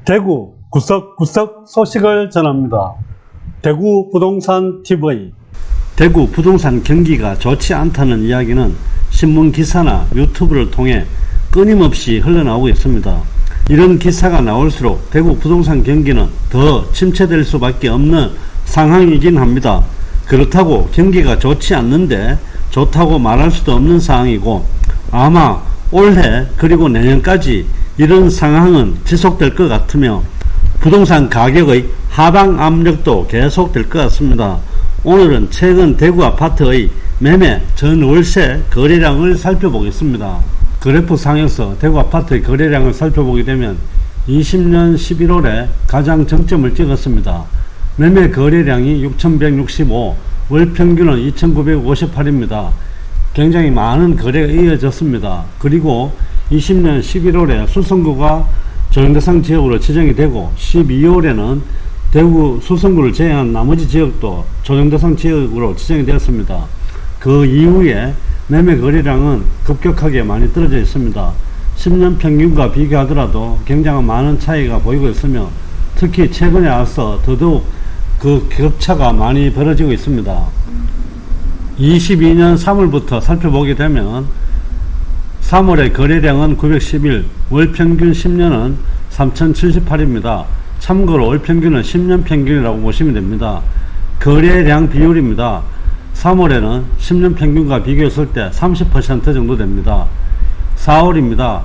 대구 구석구석 소식을 전합니다. 대구 부동산 TV. 대구 부동산 경기가 좋지 않다는 이야기는 신문 기사나 유튜브를 통해 끊임없이 흘러나오고 있습니다. 이런 기사가 나올수록 대구 부동산 경기는 더 침체될 수밖에 없는 상황이긴 합니다. 그렇다고 경기가 좋지 않는데 좋다고 말할 수도 없는 상황이고, 아마 올해 그리고 내년까지 이런 상황은 지속될 것 같으며 부동산 가격의 하방 압력도 계속될 것 같습니다. 오늘은 최근 대구 아파트의 매매 전월세 거래량을 살펴보겠습니다. 그래프상에서 대구 아파트의 거래량을 살펴보게 되면 20년 11월에 가장 정점을 찍었습니다. 매매 거래량이 6,165, 월 평균은 2,958입니다. 굉장히 많은 거래가 이어졌습니다. 그리고 20년 11월에 수성구가 조정대상 지역으로 지정이 되고 12월에는 대구 수성구를 제외한 나머지 지역도 조정대상 지역으로 지정이 되었습니다. 그 이후에 매매 거래량은 급격하게 많이 떨어져 있습니다. 10년 평균과 비교하더라도 굉장히 많은 차이가 보이고 있으며, 특히 최근에 와서 더더욱 그 격차가 많이 벌어지고 있습니다. 22년 3월부터 살펴보게 되면 3월의 거래량은 911, 월 평균 10년은 3078입니다. 참고로 월 평균은 10년 평균이라고 보시면 됩니다. 거래량 비율입니다. 3월에는 10년 평균과 비교했을 때 30% 정도 됩니다. 4월입니다.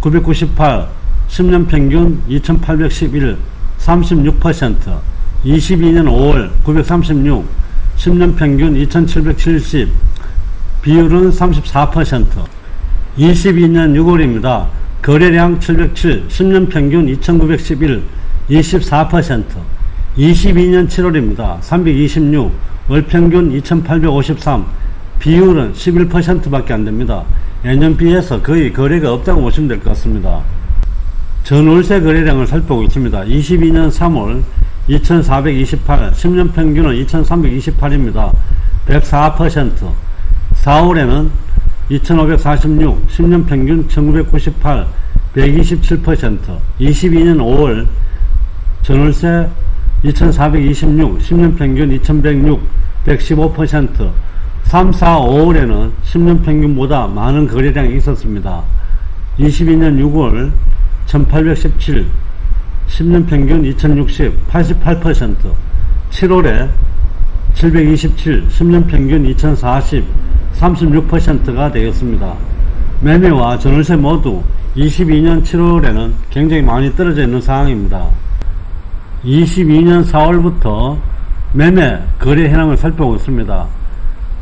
998, 10년 평균 2811, 36%. 22년 5월 936, 10년 평균 2770, 비율은 34%. 22년 6월입니다. 거래량 707, 10년 평균 2911, 24%. 22년 7월입니다. 326, 월 평균 2853, 비율은 11% 밖에 안 됩니다. 예년 비해서 거의 거래가 없다고 보시면 될 것 같습니다. 전월세 거래량을 살펴보겠습니다. 22년 3월 2428, 10년 평균은 2328입니다. 104%. 4월에는 2546, 10년 평균 1998, 127%. 22년 5월 전월세 2426, 10년 평균 2106, 115%. 3, 4, 5월에는 10년 평균보다 많은 거래량이 있었습니다. 22년 6월 1817, 10년 평균 2060, 88%. 7월에 727, 10년 평균 2040, 36%가 되겠습니다. 매매와 전월세 모두 22년 7월에는 굉장히 많이 떨어져 있는 상황입니다. 22년 4월부터 매매 거래 현황을 살펴보겠습니다.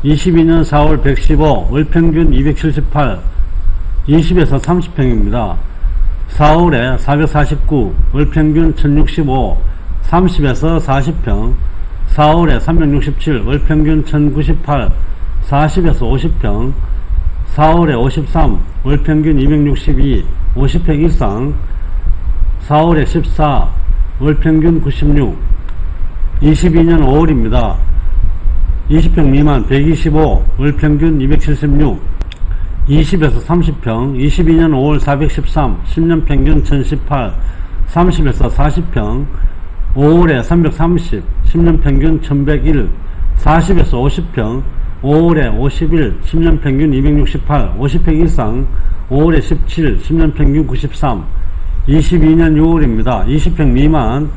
22년 4월 115, 월 평균 278, 20에서 30평입니다. 4월에 449, 월 평균 1065, 30에서 40평. 4월에 367, 월 평균 1098, 40에서 50평. 4월에 53, 월 평균 262, 50평 이상. 4월에 14, 월 평균 96. 22년 5월입니다. 20평 미만 125, 월 평균 276, 20에서 30평. 22년 5월 413, 10년 평균 1018, 30에서 40평. 5월에 330, 10년 평균 1101, 40에서 50평. 5월에 51, 10년 평균 268, 50평 이상. 5월에 17, 10년 평균 93. 22년 6월입니다. 20평 미만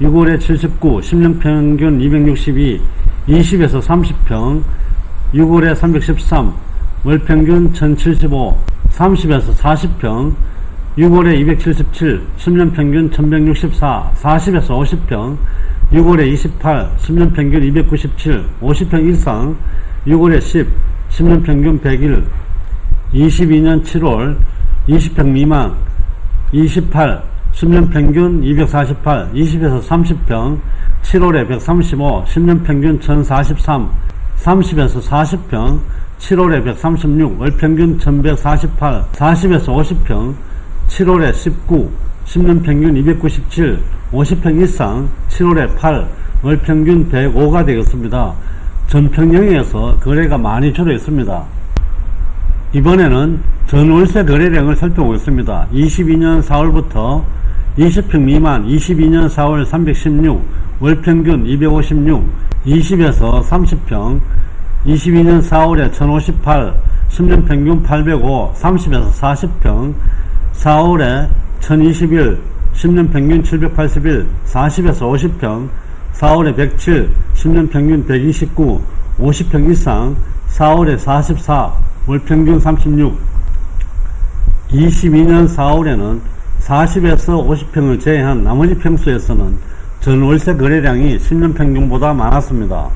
6월에 79, 10년 평균 262, 20에서 30평. 6월에 313, 월 평균 1075, 30에서 40평. 6월에 277, 10년 평균 1164, 40에서 50평. 6월에 28, 10년 평균 297, 50평 이상. 6월에 10, 10년 평균 101. 22년 7월 20평 미만 28, 10년 평균 248, 20에서 30평. 7월에 135, 10년 평균 1043, 30에서 40평. 7월에 136, 월 평균 1148, 40에서 50평. 7월에 19, 10년 평균 297, 50평 이상. 7월에 8, 월 평균 105가 되겠습니다. 전평형에서 거래가 많이 줄어 있습니다. 이번에는 전월세 거래량을 살펴보겠습니다. 22년 4월부터 20평 미만 22년 4월 316, 월평균 256, 20에서 30평 22년 4월에 1058, 10년 평균 805, 30에서 40평 4월에 1021, 10년 평균 781, 40에서 50평 4월에 107, 10년 평균 129, 50평 이상 4월에 44, 월평균 36, 22년 4월에는 40에서 50평을 제외한 나머지 평수에서는 전월세 거래량이 10년 평균보다 많았습니다.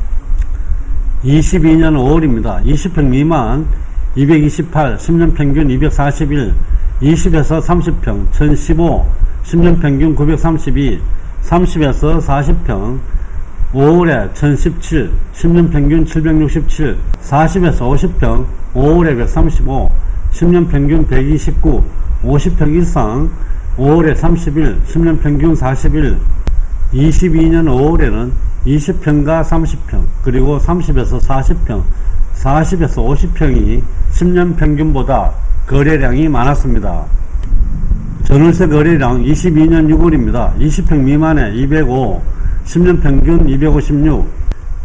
22년 5월입니다. 20평 미만 228, 10년 평균 241, 20에서 30평 1015, 10년 평균 932, 30에서 40평 5월에 1017, 10년 평균 767, 40에서 50평 5월에 135, 10년 평균 129, 50평 이상 5월에 31, 10년 평균 41, 22년 5월에는 20평과 30평, 그리고 30에서 40평, 40에서 50평이 10년 평균보다 거래량이 많았습니다. 전월세 거래량 22년 6월입니다. 20평 미만에 205, 10년 평균 256,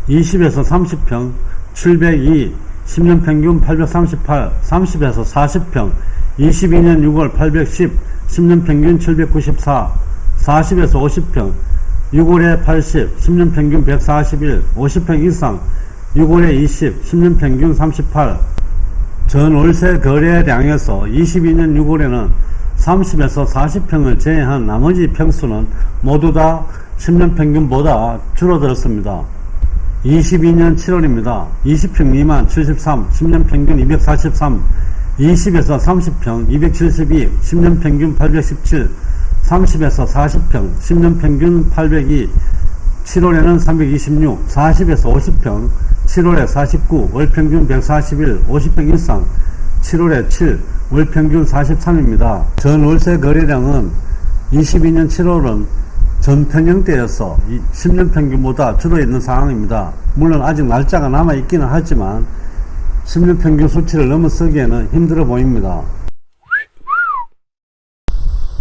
20에서 30평 702, 10년 평균 838, 30에서 40평 22년 6월 810, 10년 평균 794, 40에서 50평 6월에 80, 10년 평균 141, 50평 이상 6월에 20, 10년 평균 38. 전월세 거래량에서 22년 6월에는 30에서 40평을 제외한 나머지 평수는 모두 다 10년 평균보다 줄어들었습니다. 22년 7월입니다. 20평 미만 73, 10년 평균 243, 20에서 30평 272, 10년 평균 817, 30에서 40평 10년 평균 802, 7월에는 326, 40에서 50평 7월에 49, 월평균 141, 50평 이상 7월에 7, 월평균 43입니다. 전월세 거래량은 22년 7월은 전평형대여서 10년 평균보다 줄어있는 상황입니다. 물론 아직 날짜가 남아있기는 하지만 10년 평균 수치를 넘어서기에는 힘들어 보입니다.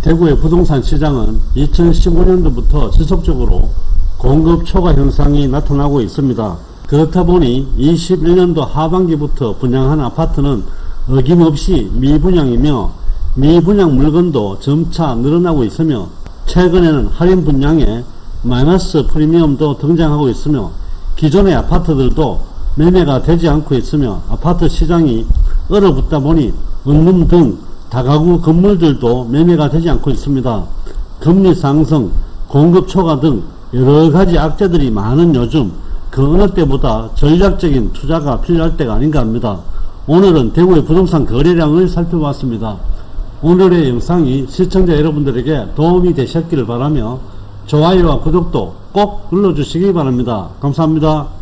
대구의 부동산 시장은 2015년도부터 지속적으로 공급 초과 현상이 나타나고 있습니다. 그렇다 보니 21년도 하반기부터 분양한 아파트는 어김없이 미분양이며 미분양 물건도 점차 늘어나고 있으며 최근에는 할인 분양에 마이너스 프리미엄도 등장하고 있으며 기존의 아파트들도 매매가 되지 않고 있으며 아파트 시장이 얼어붙다 보니 은문 등 다가구 건물들도 매매가 되지 않고 있습니다. 금리 상승, 공급 초과 등 여러가지 악재들이 많은 요즘 그 어느 때보다 전략적인 투자가 필요할 때가 아닌가 합니다. 오늘은 대구의 부동산 거래량을 살펴봤습니다. 오늘의 영상이 시청자 여러분들에게 도움이 되셨기를 바라며 좋아요와 구독도 꼭 눌러주시기 바랍니다. 감사합니다.